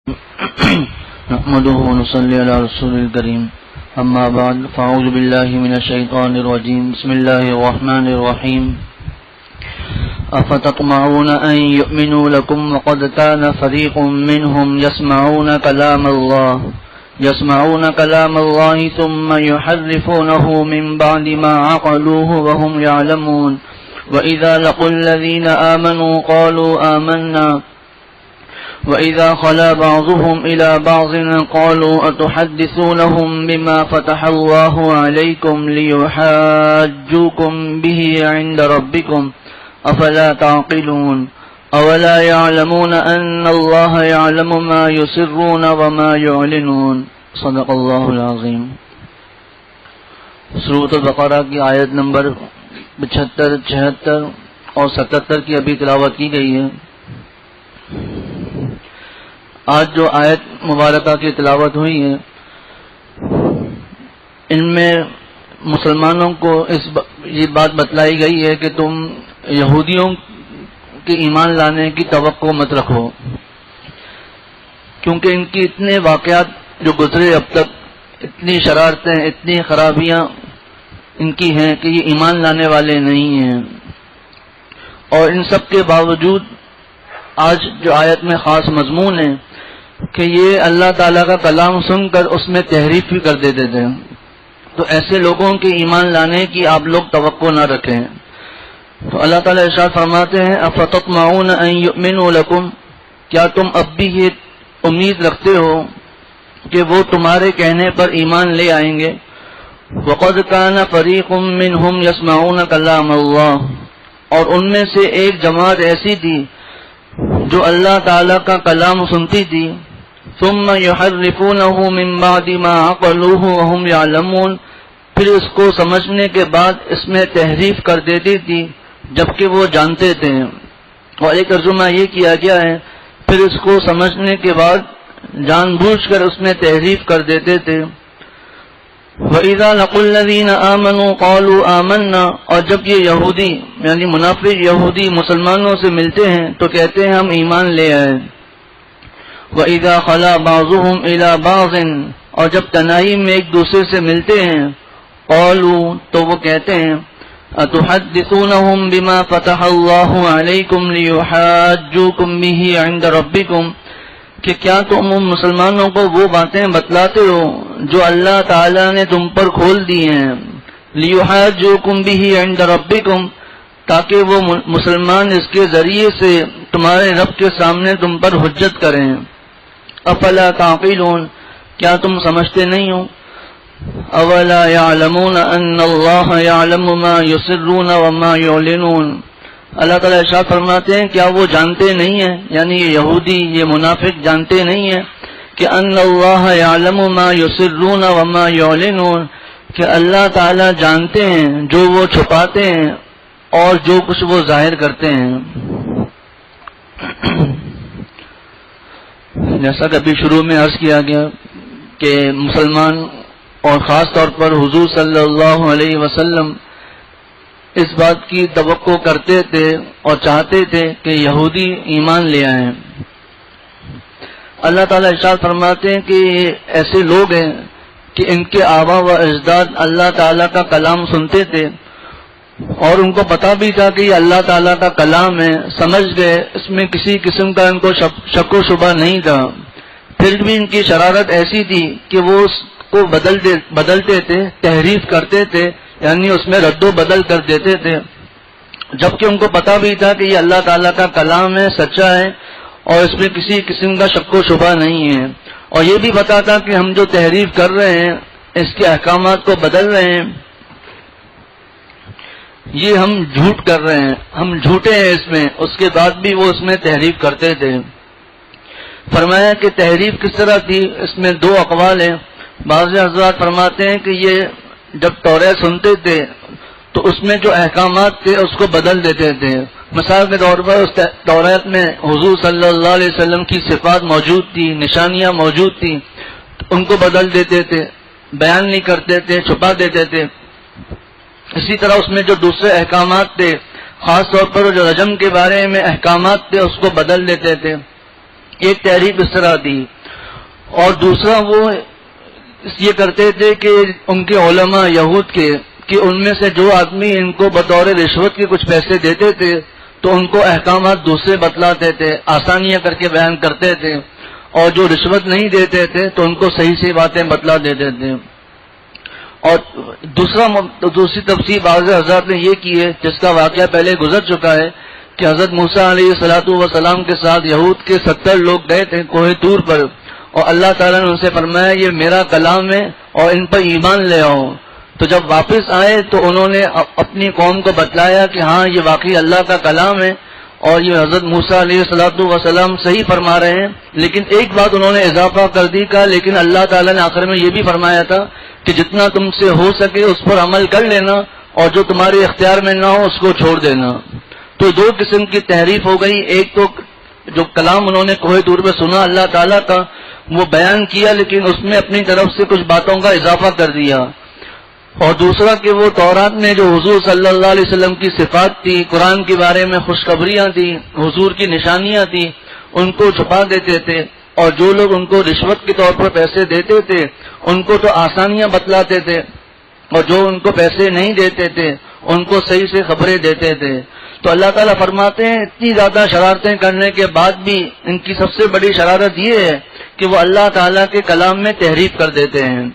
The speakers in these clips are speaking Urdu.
نحمده ونصلي على رسول الكريم أما بعد فأعوذ بالله من الشيطان الرجيم بسم الله الرحمن الرحيم أفتطمعون أن يؤمنوا لكم وقد كان فريق منهم يسمعون كلام الله ثم يحرفونه من بعد ما عقلوه وهم يعلمون وإذا لقوا الذين آمنوا قالوا آمنا وَإِذَا خَلَا بَعْضُهُمْ إِلَى بَعْضٍ قَالُوا أَتُحَدِّثُونَهُمْ بِمَا فَتَحَ اللَّهُ عَلَيْكُمْ لِيُحَاجُّوكُمْ بِهِ عِندَ رَبِّكُمْ أَفَلَا تَعْقِلُونَ أَوَلَا يَعْلَمُونَ أَنَّ اللَّهَ يَعْلَمُ مَا يُسِرُّونَ وَمَا يُعْلِنُونَ صدق اللہ العظیم۔ سورۃ البقرہ کی آیت نمبر 75، 76 اور 77 کی ابھی تلاوت کی گئی ہے۔ آج جو آیت مبارکہ کی تلاوت ہوئی ہے، ان میں مسلمانوں کو یہ بات بتلائی گئی ہے کہ تم یہودیوں کے ایمان لانے کی توقع مت رکھو، کیونکہ ان کی اتنے واقعات جو گزرے اب تک، اتنی شرارتیں، اتنی خرابیاں ان کی ہیں کہ یہ ایمان لانے والے نہیں ہیں۔ اور ان سب کے باوجود آج جو آیت میں خاص مضمون ہے کہ یہ اللہ تعالیٰ کا کلام سن کر اس میں تحریف بھی کر دیتے تھے، تو ایسے لوگوں کے ایمان لانے کی آپ لوگ توقع نہ رکھیں۔ تو اللہ تعالیٰ ارشاد فرماتے ہیں افتطمعون ان یؤمنوا لکم، کیا تم اب بھی یہ امید رکھتے ہو کہ وہ تمہارے کہنے پر ایمان لے آئیں گے؟ وقد کان فریق منہم یسمعون کلام اللہ، اور ان میں سے ایک جماعت ایسی تھی جو اللہ تعالیٰ کا کلام سنتی تھی، ثم یحرفونہ من بعد ما عقلوہ وہم یعلمون، پھر اس کو سمجھنے کے بعد اس میں تحریف کر دیتی تھی جبکہ وہ جانتے تھے۔ اور ایک ترجمہ یہ کیا گیا ہے پھر اس کو سمجھنے کے بعد جان بوجھ کر اس میں تحریف کر دیتے تھے۔ وَإِذَا لَقُوا الَّذِينَ آمَنُوا قَالُوا آمَنَّا، اور جب یہ یہودی یعنی منافق یہودی مسلمانوں سے ملتے ہیں تو کہتے ہیں ہم ایمان لے آئے۔ وَإِذَا خَلَا بَعْضُهُمْ إِلَى بَعْضٍ، اور جب تنہائی میں ایک دوسرے سے ملتے ہیں، قَالُوا، تو وہ کہتے ہیں أَتُحَدِّثُونَهُمْ بِمَا فَتَحَ اللَّهُ عَلَيْكُمْ لِيُحَاجُّوكُمْ بِهِ عِندَ رَبِّكُمْ، کہ کیا تم مسلمانوں کو وہ باتیں بتلاتے ہو جو اللہ تعالیٰ نے تم پر کھول دی ہیں، لِيُحَاجُّوكُمْ بِهِ عِندَ رَبِّكُمْ، تاکہ وہ مسلمان اس کے ذریعے سے تمہارے رب کے سامنے تم پر حجت کریں۔ افلا تعقلون، کیا تم سمجھتے نہیں ہو؟ اولا يعلمون ان اللہ يعلم ما يسرون وما يعلنون، اللہ تعالیٰ ارشاد فرماتے ہیں کیا وہ جانتے نہیں ہیں، یعنی یہ یہودی یہ منافق جانتے نہیں ہیں کہ ان اللہ يعلم ما يسرون وما يعلنون، کہ اللہ تعالیٰ جانتے ہیں جو وہ چھپاتے ہیں اور جو کچھ وہ ظاہر کرتے ہیں۔ جیسا کہ ابھی شروع میں عرض کیا گیا کہ مسلمان اور خاص طور پر حضور صلی اللہ علیہ وسلم اس بات کی توقع کرتے تھے اور چاہتے تھے کہ یہودی ایمان لے آئیں۔ اللہ تعالیٰ ارشاد فرماتے ہیں کہ ایسے لوگ ہیں کہ ان کے آبا و اجداد اللہ تعالیٰ کا کلام سنتے تھے اور ان کو پتا بھی تھا کہ یہ اللہ تعالیٰ کا کلام ہے، سمجھ گئے، اس میں کسی قسم کا ان کو شک و شبہ نہیں تھا، پھر بھی ان کی شرارت ایسی تھی کہ وہ اس کو بدلتے تھے، تحریف کرتے تھے، یعنی اس میں رد و بدل کر دیتے تھے، جبکہ ان کو پتا بھی تھا کہ یہ اللہ تعالیٰ کا کلام ہے، سچا ہے اور اس میں کسی قسم کا شک و شبہ نہیں ہے، اور یہ بھی پتا تھا کہ ہم جو تحریف کر رہے ہیں، اس کے احکامات کو بدل رہے ہیں، یہ ہم جھوٹ کر رہے ہیں، ہم جھوٹے ہیں اس میں، اس کے بعد بھی وہ اس میں تحریف کرتے تھے۔ فرمایا کہ تحریف کس طرح تھی، اس میں دو اقوال ہیں۔ بعض حضرات فرماتے ہیں کہ یہ جب توریت سنتے تھے تو اس میں جو احکامات تھے اس کو بدل دیتے تھے۔ مثال کے طور پر اس توریت میں حضور صلی اللہ علیہ وسلم کی صفات موجود تھی، نشانیاں موجود تھیں، ان کو بدل دیتے تھے، بیان نہیں کرتے تھے، چھپا دیتے تھے۔ اسی طرح اس میں جو دوسرے احکامات تھے، خاص طور پر جو رجم کے بارے میں احکامات تھے، اس کو بدل دیتے تھے۔ ایک تحریف اس طرح تھی۔ اور دوسرا وہ یہ کرتے تھے کہ ان کے علماء یہود کے کہ ان میں سے جو آدمی ان کو بطور رشوت کے کچھ پیسے دیتے تھے تو ان کو احکامات دوسرے بتلاتے تھے، آسانیاں کر کے بیان کرتے تھے، اور جو رشوت نہیں دیتے تھے تو ان کو صحیح صحیح باتیں بتلا دیتے تھے۔ اور دوسری تفسیر بعض حضرات نے یہ کی ہے، جس کا واقعہ پہلے گزر چکا ہے، کہ حضرت موسیٰ علیہ السلام کے ساتھ یہود کے 70 لوگ گئے تھے کوہ طور پر، اور اللہ تعالیٰ نے ان سے فرمایا یہ میرا کلام ہے اور ان پر ایمان لے آؤ۔ تو جب واپس آئے تو انہوں نے اپنی قوم کو بتلایا کہ ہاں یہ واقعی اللہ کا کلام ہے اور یہ حضرت موسیٰ علیہ السلام صحیح فرما رہے ہیں، لیکن ایک بات انہوں نے اضافہ کر دی، کہا لیکن اللہ تعالیٰ نے آخر میں یہ بھی فرمایا تھا کہ جتنا تم سے ہو سکے اس پر عمل کر لینا اور جو تمہارے اختیار میں نہ ہو اس کو چھوڑ دینا۔ تو دو قسم کی تحریف ہو گئی، ایک تو جو کلام انہوں نے کوہ طور پہ سنا اللہ تعالیٰ کا وہ بیان کیا، لیکن اس میں اپنی طرف سے کچھ باتوں کا اضافہ کر دیا، اور دوسرا کہ وہ تورات میں جو حضور صلی اللہ علیہ وسلم کی صفات تھی، قرآن کے بارے میں خوشخبریاں تھیں، حضور کی نشانیاں تھیں، ان کو چھپا دیتے تھے، اور جو لوگ ان کو رشوت کے طور پر پیسے دیتے تھے ان کو تو آسانیاں بتلاتے تھے، اور جو ان کو پیسے نہیں دیتے تھے ان کو صحیح سے خبریں دیتے تھے۔ تو اللہ تعالیٰ فرماتے ہیں اتنی زیادہ شرارتیں کرنے کے بعد بھی ان کی سب سے بڑی شرارت یہ ہے کہ وہ اللہ تعالیٰ کے کلام میں تحریف کر دیتے ہیں۔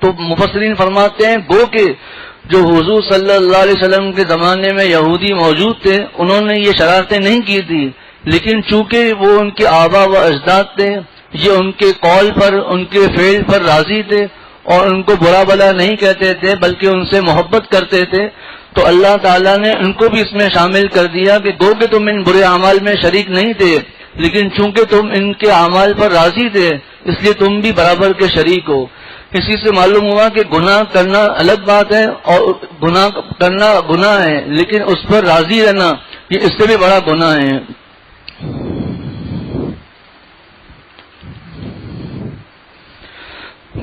تو مفسرین فرماتے ہیں گو کہ جو حضور صلی اللہ علیہ وسلم کے زمانے میں یہودی موجود تھے انہوں نے یہ شرارتیں نہیں کی تھی، لیکن چونکہ وہ ان کے آبا و اجداد تھے، یہ ان کے قول پر ان کے فعل پر راضی تھے اور ان کو برا بلا نہیں کہتے تھے بلکہ ان سے محبت کرتے تھے، تو اللہ تعالیٰ نے ان کو بھی اس میں شامل کر دیا کہ گو کہ تم ان برے اعمال میں شریک نہیں تھے، لیکن چونکہ تم ان کے اعمال پر راضی تھے اس لیے تم بھی برابر کے شریک ہو۔ اسی سے معلوم ہوا کہ گناہ کرنا الگ بات ہے اور گناہ کرنا گناہ ہے، لیکن اس پر راضی رہنا یہ اس سے بھی بڑا گناہ ہے۔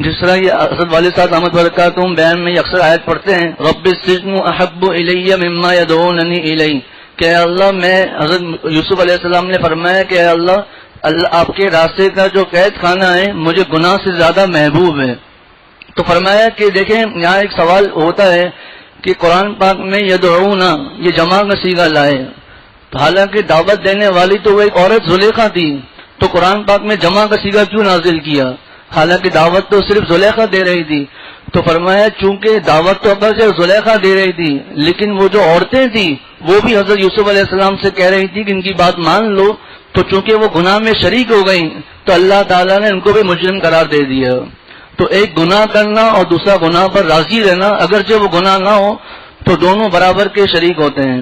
جس طرح یہ اسد والد صاحب احمد برکاتہم بیان میں اکثر آیت پڑھتے ہیں رب السجن احب الی مما یدعوننی الی، کہ اے اللہ میں حضرت یوسف علیہ السلام نے فرمایا کہ اے اللہ آپ کے راستے کا جو قید خانہ ہے مجھے گناہ سے زیادہ محبوب ہے۔ تو فرمایا کہ دیکھیں یہاں ایک سوال ہوتا ہے کہ قرآن پاک میں یدعون یہ جمع کا صیغہ لائے، حالانکہ دعوت دینے والی تو وہ ایک عورت زلیخا تھی، تو قرآن پاک میں جمع کا صیغہ کیوں نازل کیا، حالانکہ دعوت تو صرف زلیخا دے رہی تھی؟ تو فرمایا چونکہ دعوت تو اگر زلیخا دے رہی تھی لیکن وہ جو عورتیں تھیں وہ بھی حضرت یوسف علیہ السلام سے کہہ رہی تھی کہ ان کی بات مان لو، تو چونکہ وہ گناہ میں شریک ہو گئیں تو اللہ تعالیٰ نے ان کو بھی مجرم قرار دے دیا۔ تو ایک گناہ کرنا اور دوسرا گناہ پر راضی رہنا، اگرچہ وہ گناہ نہ ہو تو دونوں برابر کے شریک ہوتے ہیں۔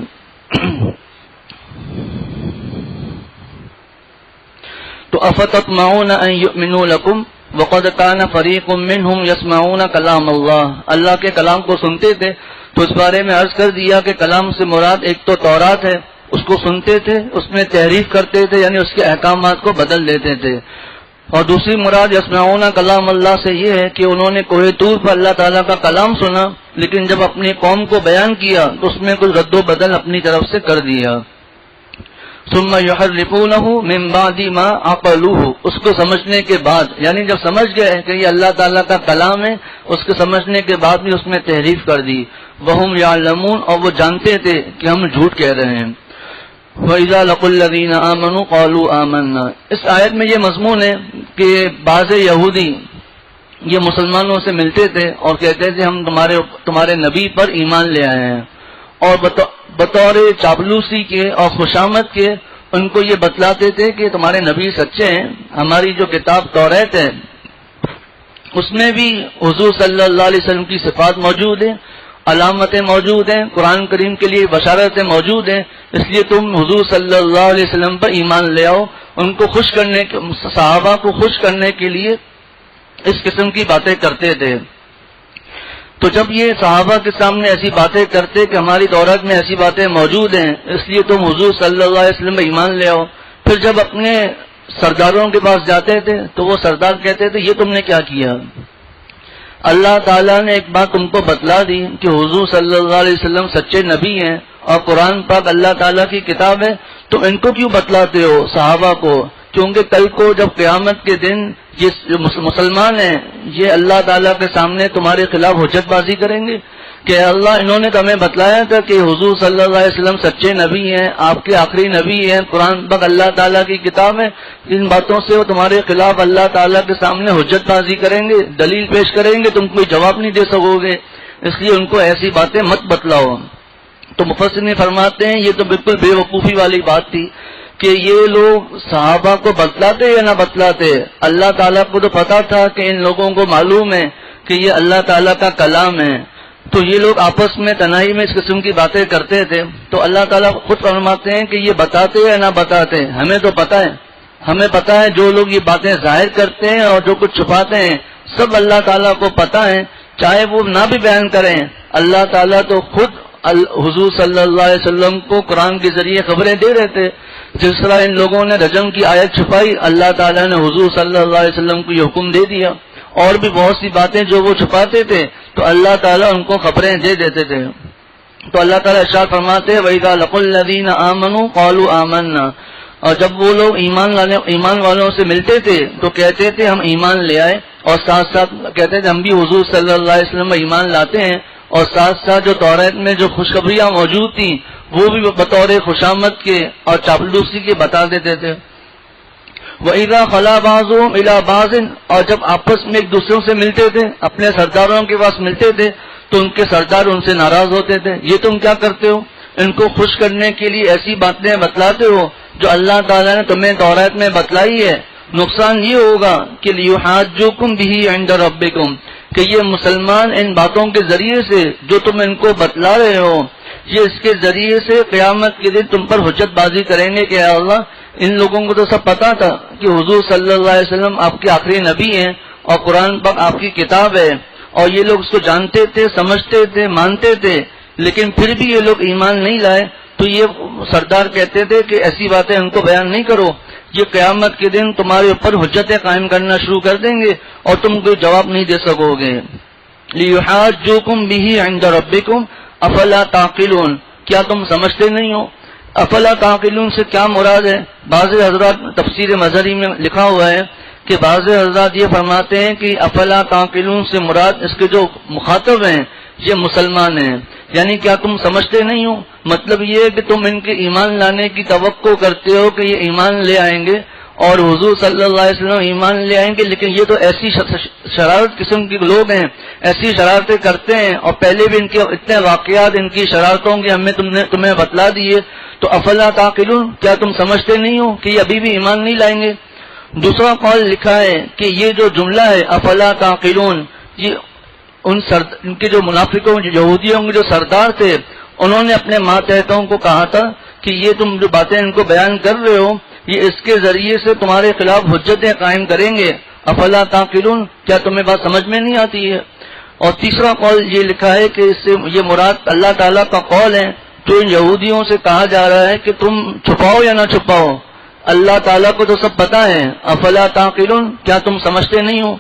تو افتطمعون ان یؤمنوا لکم وقد کان فریق منہم یسمعون کلام اللہ کے کلام کو سنتے تھے، تو اس بارے میں عرض کر دیا کہ کلام سے مراد ایک تو تورات ہے، اس کو سنتے تھے، اس میں تحریف کرتے تھے یعنی اس کے احکامات کو بدل دیتے تھے، اور دوسری مراد یسمعون کلام اللہ سے یہ ہے کہ انہوں نے کوہ طور پر اللہ تعالیٰ کا کلام سنا، لیکن جب اپنی قوم کو بیان کیا تو اس میں کچھ رد و بدل اپنی طرف سے کر دیا۔ ثم یحرفونہ من بعد ما عقلوہ، اس کو سمجھنے کے بعد، یعنی جب سمجھ گئے کہ یہ اللہ تعالیٰ کا کلام ہے اس کو سمجھنے کے بعد بھی اس میں تحریف کر دی۔ وہم یعلمون، اور وہ جانتے تھے کہ ہم جھوٹ کہہ رہے ہیں۔ وَإِذَا لَقُوا الَّذِينَ آمَنُوا قَالُوا آمَنَّا، اس آیت میں یہ مضمون ہے کہ بعض یہودی یہ مسلمانوں سے ملتے تھے اور کہتے تھے ہم تمہارے نبی پر ایمان لے آئے ہیں، اور بطور چاپلوسی کے اور خوشامد کے ان کو یہ بتلاتے تھے کہ تمہارے نبی سچے ہیں، ہماری جو کتاب توریت ہے اس میں بھی حضور صلی اللہ علیہ وسلم کی صفات موجود ہیں، علامتیں موجود ہیں، قرآن کریم کے لیے بشارتیں موجود ہیں، اس لیے تم حضور صلی اللہ علیہ وسلم پر ایمان لے آؤ۔ ان کو خوش کرنے، صحابہ کو خوش کرنے کے لیے اس قسم کی باتیں کرتے تھے۔ تو جب یہ صحابہ کے سامنے ایسی باتیں کرتے کہ ہماری تورات میں ایسی باتیں موجود ہیں اس لیے تم حضور صلی اللہ علیہ وسلم پر ایمان لے آؤ، پھر جب اپنے سرداروں کے پاس جاتے تھے تو وہ سردار کہتے تھے یہ تم نے کیا کیا؟ اللہ تعالیٰ نے ایک بات تم کو بتلا دی کہ حضور صلی اللہ علیہ وسلم سچے نبی ہیں اور قرآن پاک اللہ تعالیٰ کی کتاب ہے، تم ان کو کیوں بتلاتے ہو صحابہ کو کیونکہ کل کو جب قیامت کے دن یہ مسلمان ہیں یہ اللہ تعالیٰ کے سامنے تمہارے خلاف حجت بازی کریں گے کہ اللہ انہوں نے تو ہمیں بتلایا تھا کہ حضور صلی اللہ علیہ وسلم سچے نبی ہیں، آپ کے آخری نبی ہیں، قرآن پاک اللہ تعالیٰ کی کتاب ہے، ان باتوں سے وہ تمہارے خلاف اللہ تعالیٰ کے سامنے حجت بازی کریں گے، دلیل پیش کریں گے، تم کوئی جواب نہیں دے سکو گے، اس لیے ان کو ایسی باتیں مت بتلاؤ۔ تو مفسرین فرماتے ہیں یہ تو بالکل بے وقوفی والی بات تھی کہ یہ لوگ صحابہ کو بتلاتے یا نہ بتلاتے، اللہ تعالیٰ کو تو پتا تھا کہ ان لوگوں کو معلوم ہے کہ یہ اللہ تعالیٰ کا کلام ہے، تو یہ لوگ آپس میں تنہائی میں اس قسم کی باتیں کرتے تھے۔ تو اللہ تعالیٰ خود فرماتے ہیں کہ یہ بتاتے یا نہ بتاتے، ہمیں تو پتا ہے، ہمیں پتا ہے جو لوگ یہ باتیں ظاہر کرتے ہیں اور جو کچھ چھپاتے ہیں سب اللہ تعالیٰ کو پتا ہے، چاہے وہ نہ بھی بیان کریں، اللہ تعالیٰ تو خود حضور صلی اللہ علیہ وسلم کو قرآن کے ذریعے خبریں دے رہے تھے۔ جس طرح ان لوگوں نے رجم کی آیت چھپائی، اللہ تعالیٰ نے حضور صلی اللہ علیہ وسلم کو یہ حکم دے دیا، اور بھی بہت سی باتیں جو وہ چھپاتے تھے تو اللہ تعالیٰ ان کو خبریں دے دیتے تھے۔ تو اللہ تعالیٰ ارشاد فرماتے ہیں وَإِذَا لَقُوا الَّذِينَ آمَنُوا قَالُوا آمَنَّا، اور جب وہ لوگ ایمان والوں سے ملتے تھے تو کہتے تھے ہم ایمان لے آئے، اور ساتھ ساتھ کہتے تھے ہم بھی حضور صلی اللہ علیہ وسلم ایمان لاتے ہیں، اور ساتھ ساتھ جو توریت میں جو خوشخبریاں موجود تھیں وہ بھی بطور خوشامد کے اور چاپلوسی کے بتا دیتے تھے۔ وَإِذَا خَلَا بَعْضُهُمْ إِلَىٰ بَعْضٍ، اور جب آپس میں ایک دوسروں سے ملتے تھے، اپنے سرداروں کے پاس ملتے تھے تو ان کے سردار ان سے ناراض ہوتے تھے، یہ تم کیا کرتے ہو، ان کو خوش کرنے کے لیے ایسی باتیں بتلاتے ہو جو اللہ تعالیٰ نے تمہیں توریت میں بتلائی ہے، نقصان یہ ہوگا کہ لِيُحَاجُّوكُمْ بِهِ عِندَ رَبِّكُمْ، کہ یہ مسلمان ان باتوں کے ذریعے سے جو تم ان کو بتلا رہے ہو، یہ اس کے ذریعے سے قیامت کے دن تم پر حجت بازی کریں گے کہ اے اللہ ان لوگوں کو تو سب پتا تھا کہ حضور صلی اللہ علیہ وسلم آپ کے آخری نبی ہیں اور قرآن پاک آپ کی کتاب ہے، اور یہ لوگ اس کو جانتے تھے، سمجھتے تھے، مانتے تھے، لیکن پھر بھی یہ لوگ ایمان نہیں لائے۔ تو یہ سردار کہتے تھے کہ ایسی باتیں ان کو بیان نہیں کرو، یہ قیامت کے دن تمہارے اوپر حجتیں قائم کرنا شروع کر دیں گے اور تم کوئی جواب نہیں دے سکو گے۔ لِيُحَاجُّوكُمْ بِهِ عِندَ رَبِّكُمْ أَفَلَا تَعْقِلُونَ، کیا تم سمجھتے نہیں ہو؟ افلا تعقلون سے کیا مراد ہے؟ بعض حضرات تفسیر مظہری میں لکھا ہوا ہے کہ بعض حضرات یہ فرماتے ہیں کہ افلا تعقلون سے مراد اس کے جو مخاطب ہیں یہ مسلمان ہیں، یعنی کیا تم سمجھتے نہیں ہو، مطلب یہ ہے کہ تم ان کے ایمان لانے کی توقع کرتے ہو کہ یہ ایمان لے آئیں گے اور حضور صلی اللہ علیہ وسلم ایمان لے آئیں گے، لیکن یہ تو ایسی شرارت قسم کے لوگ ہیں، ایسی شرارتیں کرتے ہیں، اور پہلے بھی ان کے اتنے واقعات ان کی شرارتوں کے ہمیں تمہیں بتلا دیے، تو افلا تعقلون، کیا تم سمجھتے نہیں ہو کہ یہ ابھی بھی ایمان نہیں لائیں گے؟ دوسرا قول لکھا ہے کہ یہ جو جملہ ہے افلا تعقلون، یہ ان کے جو منافقوں یہودیوں کے جو سردار تھے انہوں نے اپنے ماتحتوں کو کہا تھا کہ یہ تم جو باتیں ان کو بیان کر رہے ہو یہ اس کے ذریعے سے تمہارے خلاف حجتیں قائم کریں گے، افلا تعقلون، کیا تمہیں بات سمجھ میں نہیں آتی ہے؟ اور تیسرا قول یہ لکھا ہے کہ اس سے یہ مراد اللہ تعالیٰ کا قول ہے جو ان یہودیوں سے کہا جا رہا ہے کہ تم چھپاؤ یا نہ چھپاؤ، اللہ تعالیٰ کو تو سب پتا ہے، افلا تعقلون، کیا تم سمجھتے نہیں ہو؟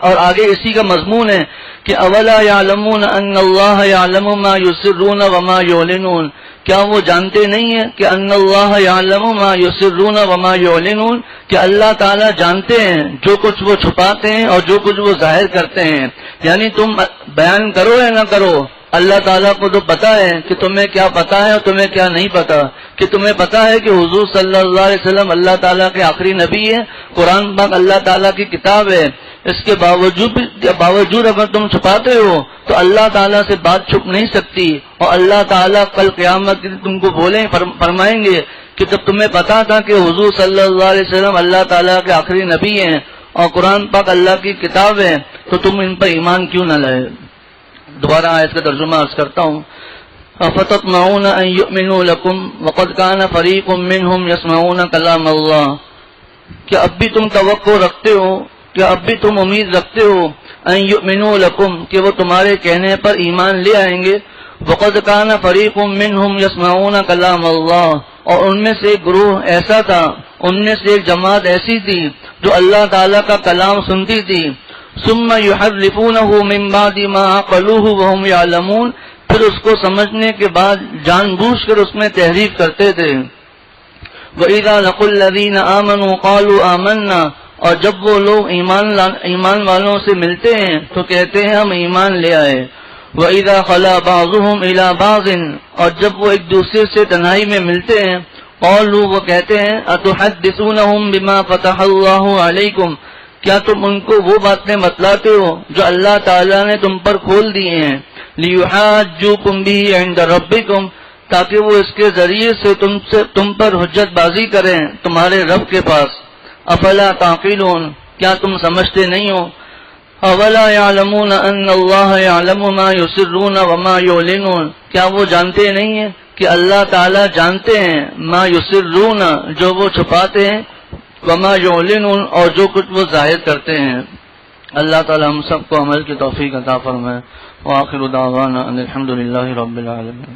اور آگے اسی کا مضمون ہے کہ اولا یعلمون ان اللہ یعلم ما یسرون وما یعلنون، کیا وہ جانتے نہیں ہیں کہ ان اللہ یعلم ما یسرون وما یعلنون، کہ اللہ تعالیٰ جانتے ہیں جو کچھ وہ چھپاتے ہیں اور جو کچھ وہ ظاہر کرتے ہیں، یعنی تم بیان کرو یا نہ کرو اللہ تعالیٰ کو تو پتا ہے کہ تمہیں کیا پتا ہے اور تمہیں کیا نہیں پتا، کہ تمہیں پتا ہے کہ حضور صلی اللہ علیہ وسلم اللہ تعالیٰ کے آخری نبی ہے، قرآن پاک اللہ تعالیٰ کی کتاب ہے، اس کے باوجود اگر تم چھپاتے ہو تو اللہ تعالیٰ سے بات چھپ نہیں سکتی، اور اللہ تعالیٰ کل قیامت کے دن تم کو فرمائیں گے کہ جب تمہیں پتا تھا کہ حضور صلی اللہ علیہ وسلم اللہ تعالیٰ کے آخری نبی ہیں اور قرآن پاک اللہ کی کتاب ہے تو تم ان پر ایمان کیوں نہ لائے؟ دوبارہ آیت کا ترجمہ عرض کرتا ہوں، افتطمعون ان یؤمنوا لکم وقد کان فریق منہم یسمعون کلام اللہ، کیا اب بھی تم توقع رکھتے ہو، کیا اب بھی تم امید رکھتے ہو ان یؤمنوا لکم کہ وہ تمہارے کہنے پر ایمان لے آئیں گے، وقد کان فریق منہم یسمعون کلام اللہ، اور ان میں سے ایک گروہ ایسا تھا، ان میں سے ایک جماعت ایسی تھی جو اللہ تعالیٰ کا کلام سنتی تھی، ثم يحرفونه من بعد ما عقلوه وهم يعلمون، پھر اس کو سمجھنے کے بعد جان بوجھ کر اس میں تحریف کرتے تھے، وَإِذَا لَقُوا الَّذِينَ آمَنُوا قَالُوا آمَنَّا، اور جب وہ لوگ ایمان والوں سے ملتے ہیں تو کہتے ہیں ہم ایمان لے آئے. وَإِذَا خَلَا بَعْضُهُمْ إِلَى بَعْضٍ، اور جب وہ ایک دوسرے سے تنہائی میں ملتے ہیں قالوا، وہ کہتے ہیں أَتُحَدِّثُونَهُمْ بِمَا فَتَحَ اللَّهُ عَلَيْكُمْ، کیا تم ان کو وہ باتیں بتلاتے ہو جو اللہ تعالیٰ نے تم پر کھول دیے ہیں. لِيُحَاجُّوكُمْ بِهِ عِنْدَ رَبِّكُمْ، تاکہ وہ اس کے ذریعے سے تم پر حجت بازی کریں تمہارے رب کے پاس. افلا تعقلون، کیا تم سمجھتے نہیں ہو. اولا يعلمون ان اللہ يعلم ما يسرون وما يعلنون، کیا وہ جانتے نہیں ہیں کہ اللہ تعالیٰ جانتے ہیں ما يسرون، جو وہ چھپاتے ہیں، وما يعلنون، اور جو کچھ وہ ظاہر کرتے ہیں. اللہ تعالیٰ ہم سب کو عمل کی توفیق عطا فرمائے. وآخر دعوانا ان الحمد للہ رب العالمین.